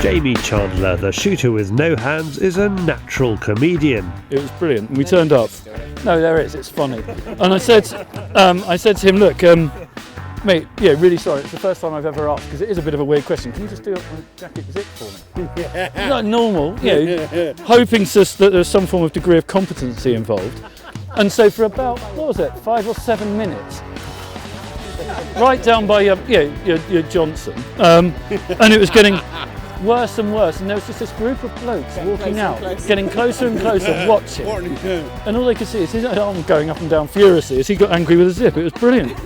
Jamie Chandler, the shooter with no hands, is a natural comedian. It was brilliant. We turned up. No, there it is. It's funny. And I said to him, look, mate, yeah, really sorry. It's the first time I've ever asked, because it is a bit of a weird question. Can you just do a jacket zip for me? It's not normal, hoping that there's some form of degree of competency involved. And so for about, 5 or 7 minutes, right down by your Johnson, and it was getting worse and worse, and there was just this group of blokes walking out, getting closer and closer, watching, and all they could see is his arm going up and down furiously as he got angry with a zip. It was brilliant.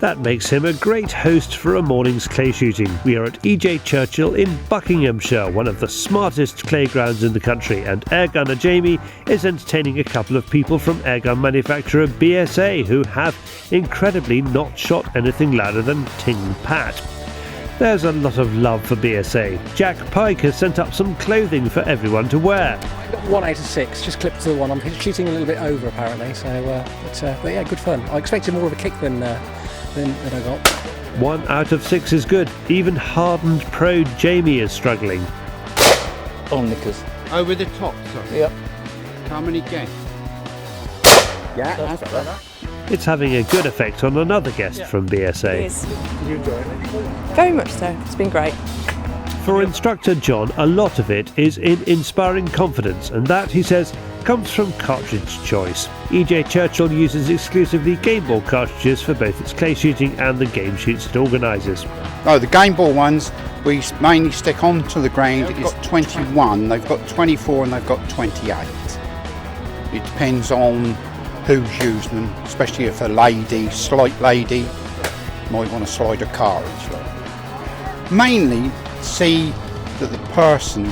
That makes him a great host for a morning's clay shooting. We are at EJ Churchill in Buckinghamshire, one of the smartest clay grounds in the country, and airgunner Jamie is entertaining a couple of people from airgun manufacturer BSA who have incredibly not shot anything louder than Ting Pat. There's a lot of love for BSA. Jack Pike has sent up some clothing for everyone to wear. I got 1 out of 6, just clipped to the one. I'm shooting a little bit over apparently, but yeah, good fun. I expected more of a kick than I got. 1 out of 6 is good. Even hardened pro Jamie is struggling. Oh, knickers. Over the top, sorry. Yep. How many get? Yeah, that's better. It's having a good effect on another guest from BSA. It is. Did you enjoy it? Very much so. It's been great. For instructor John, a lot of it is in inspiring confidence, and that, he says, comes from cartridge choice. EJ Churchill uses exclusively game ball cartridges for both its clay shooting and the game shoots it organises. Oh, the game ball ones we mainly stick onto the ground is 21. They've got 24 and they've got 28. It depends on who's using them, especially if a lady, slight lady, might want to slide a cartridge. Mainly see that the person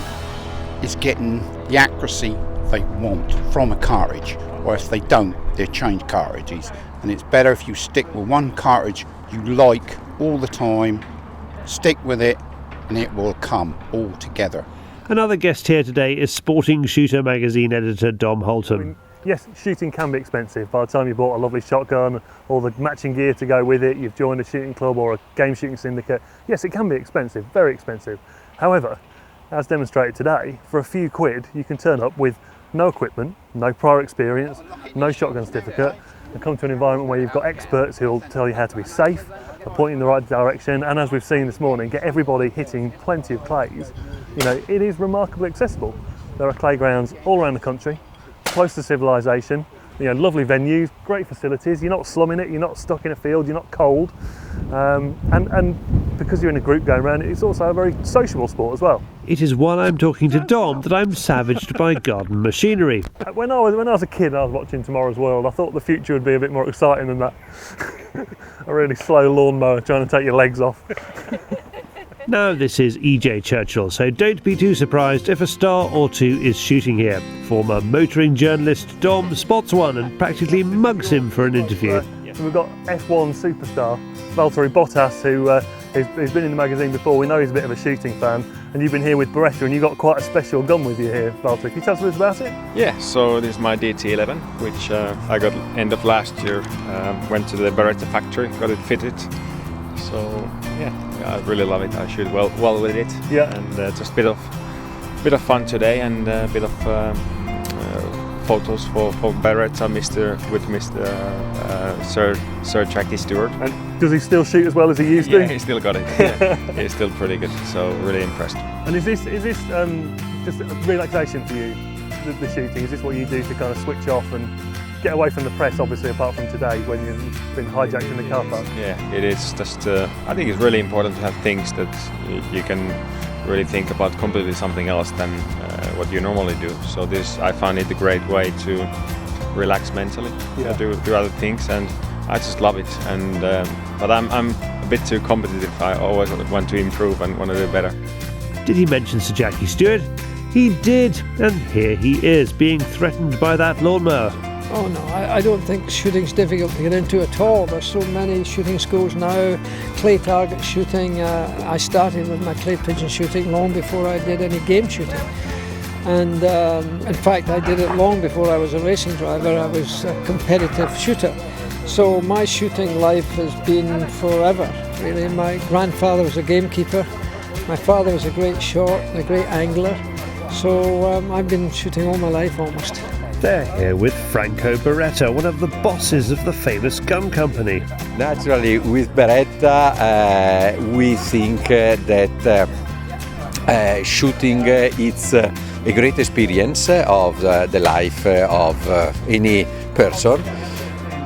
is getting the accuracy they want from a cartridge, or if they don't, they change cartridges. And it's better if you stick with one cartridge you like all the time, stick with it, and it will come all together. Another guest here today is Sporting Shooter magazine editor Dom Holtam. Yes, shooting can be expensive. By the time you bought a lovely shotgun, all the matching gear to go with it, you've joined a shooting club or a game shooting syndicate. Yes, it can be expensive, very expensive. However, as demonstrated today, for a few quid, you can turn up with no equipment, no prior experience, no shotgun certificate, and come to an environment where you've got experts who'll tell you how to be safe, point you in the right direction, and as we've seen this morning, get everybody hitting plenty of clays. It is remarkably accessible. There are clay grounds all around the country, close to civilization, lovely venues, great facilities. You're not slumming it, you're not stuck in a field, you're not cold, and because you're in a group going around, it's also a very sociable sport as well. It is while I'm talking to Dom that I'm savaged by garden machinery. When I was a kid and I was watching Tomorrow's World, I thought the future would be a bit more exciting than that. A really slow lawnmower trying to take your legs off. Now this is EJ Churchill, so don't be too surprised if a star or two is shooting here. Former motoring journalist Dom spots one and practically mugs him for an interview. So we've got F1 superstar Valtteri Bottas, who has been in the magazine before. We know he's a bit of a shooting fan, and you've been here with Beretta, and you've got quite a special gun with you here, Valtteri. Can you tell us a bit about it? Yeah, so this is my DT11, which I got end of last year. Went to the Beretta factory, got it fitted. So yeah, I really love it. I shoot well with it. Yeah. And just a bit of fun today, and a bit of photos for Beretta, with Mr. Sir Jackie Stewart. And does he still shoot as well as he used to? Yeah, he still got it. Yeah. He's still pretty good. So really impressed. And is this just a relaxation for you, the shooting? Is this what you do to kind of switch off and get away from the press, obviously, apart from today when you've been hijacked in the car park? Yeah, it is just, I think it's really important to have things that you can really think about completely something else than what you normally do. So I find it a great way to relax mentally, do other things, and I just love it. And but I'm a bit too competitive. I always want to improve and want to do better. Did he mention Sir Jackie Stewart? He did, and here he is, being threatened by that lawnmower. Oh no, I don't think shooting's difficult to get into at all. There's so many shooting schools now, clay target shooting. I started with my clay pigeon shooting long before I did any game shooting. And in fact, I did it long before I was a racing driver. I was a competitive shooter. So my shooting life has been forever, really. My grandfather was a gamekeeper, My father was a great shot and a great angler, so I've been shooting all my life almost. They're here with Franco Beretta, one of the bosses of the famous gun company. Naturally, with Beretta, we think that shooting it's a great experience of the life of any person,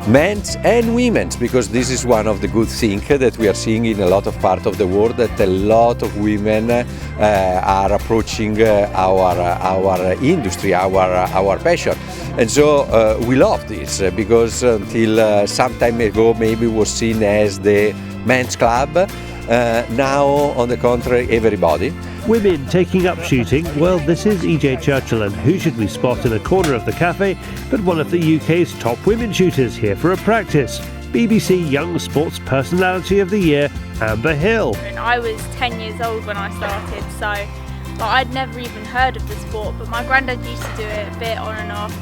men's and women's, because this is one of the good things that we are seeing in a lot of parts of the world, that a lot of women are approaching our industry, our passion. And so we love this, because until some time ago maybe it was seen as the men's club. Now, on the contrary, everybody. Women taking up shooting, well, this is EJ Churchill, and who should we spot in a corner of the cafe but one of the UK's top women shooters here for a practice. BBC Young Sports Personality of the Year, Amber Hill. I was 10 years old when I started, so I'd never even heard of the sport, but my granddad used to do it a bit on and off,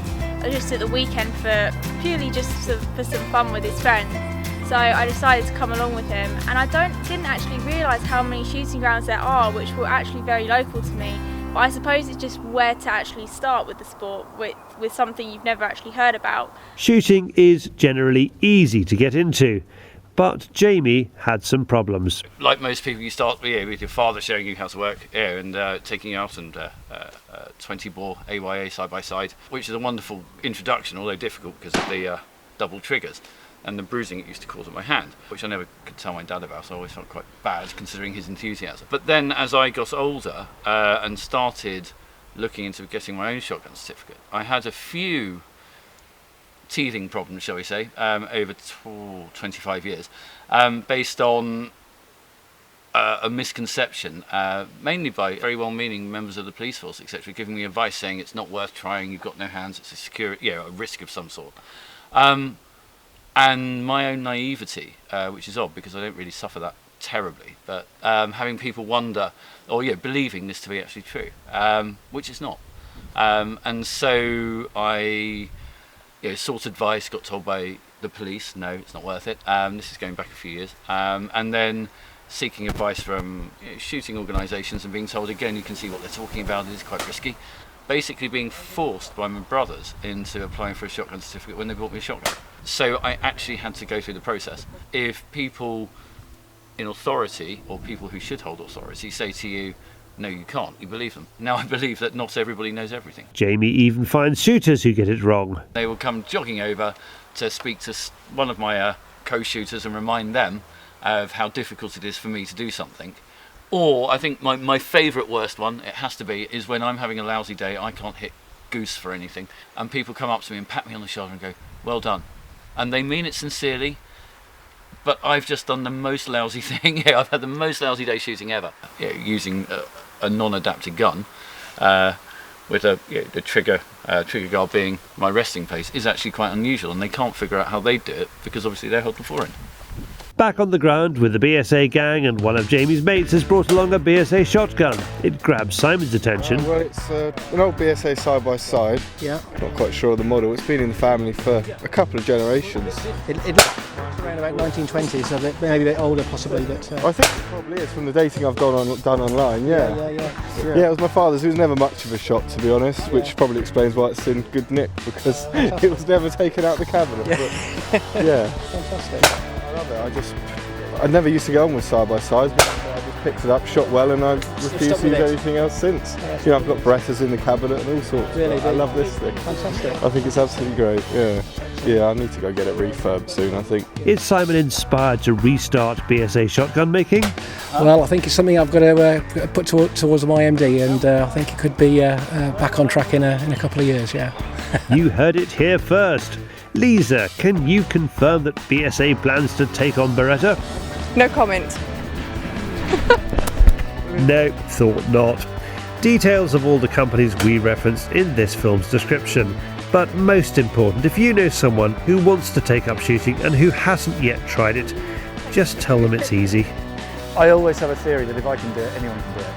just at the weekend purely just for some fun with his friends. So I decided to come along with him, and I didn't actually realise how many shooting grounds there are, which were actually very local to me. But I suppose it's just where to actually start with the sport, with something you've never actually heard about. Shooting is generally easy to get into, but Jamie had some problems. Like most people, you start with your father showing you how to work and taking you out and 20-bore AYA side by side, which is a wonderful introduction, although difficult because of the double triggers and the bruising it used to cause on my hand, which I never could tell my dad about, so I always felt quite bad considering his enthusiasm. But then as I got older and started looking into getting my own shotgun certificate, I had a few teething problems, shall we say, over 25 years, based on a misconception, mainly by very well-meaning members of the police force, etc., giving me advice saying it's not worth trying, you've got no hands, it's a risk of some sort. And my own naivety, which is odd because I don't really suffer that terribly, but having people wonder, or believing this to be actually true, which it's not. And so I sought advice, got told by the police, no, it's not worth it. This is going back a few years. And then seeking advice from shooting organisations and being told, again, you can see what they're talking about, it is quite risky. Basically being forced by my brothers into applying for a shotgun certificate when they bought me a shotgun. So I actually had to go through the process. If people in authority, or people who should hold authority, say to you, no you can't, you believe them. Now I believe that not everybody knows everything. Jamie even finds shooters who get it wrong. They will come jogging over to speak to one of my co-shooters and remind them of how difficult it is for me to do something. Or I think my favourite worst one, it has to be, is when I'm having a lousy day, I can't hit goose for anything, and people come up to me and pat me on the shoulder and go, well done. And they mean it sincerely, but I've just done the most lousy thing. I've had the most lousy day shooting ever. Using a non-adapted gun, with the trigger guard being my resting place, is actually quite unusual, and they can't figure out how they do it because obviously they're holding forehand. Back on the ground with the BSA gang, and one of Jamie's mates has brought along a BSA shotgun. It grabs Simon's attention. Well, it's an old BSA side-by-side. Yeah. Not quite sure of the model. It's been in the family for a couple of generations. It looks around about 1920, so maybe a bit older possibly. But I think it probably is from the dating I've done online, yeah. Yeah, it was my father's, who was never much of a shot, to be honest, which probably explains why it's in good nick, because it was never taken out of the cabinet. Yeah. But, yeah. Fantastic. I love it. I never used to go on with side-by-sides, but I just picked it up, shot well, and I've refused to use anything else since. Yeah, I've got Berettas in the cabinet and all sorts. Really, I love this thing. Fantastic. I think it's absolutely great, Yeah, I need to go get it refurbed soon, I think. Is Simon inspired to restart BSA shotgun making? Well, I think it's something I've got to put towards my MD, and I think it could be back on track in a couple of years, yeah. You heard it here first. Lisa, can you confirm that BSA plans to take on Beretta? No comment. No, thought not. Details of all the companies we referenced in this film's description. But most important, if you know someone who wants to take up shooting and who hasn't yet tried it, just tell them it's easy. I always have a theory that if I can do it, anyone can do it.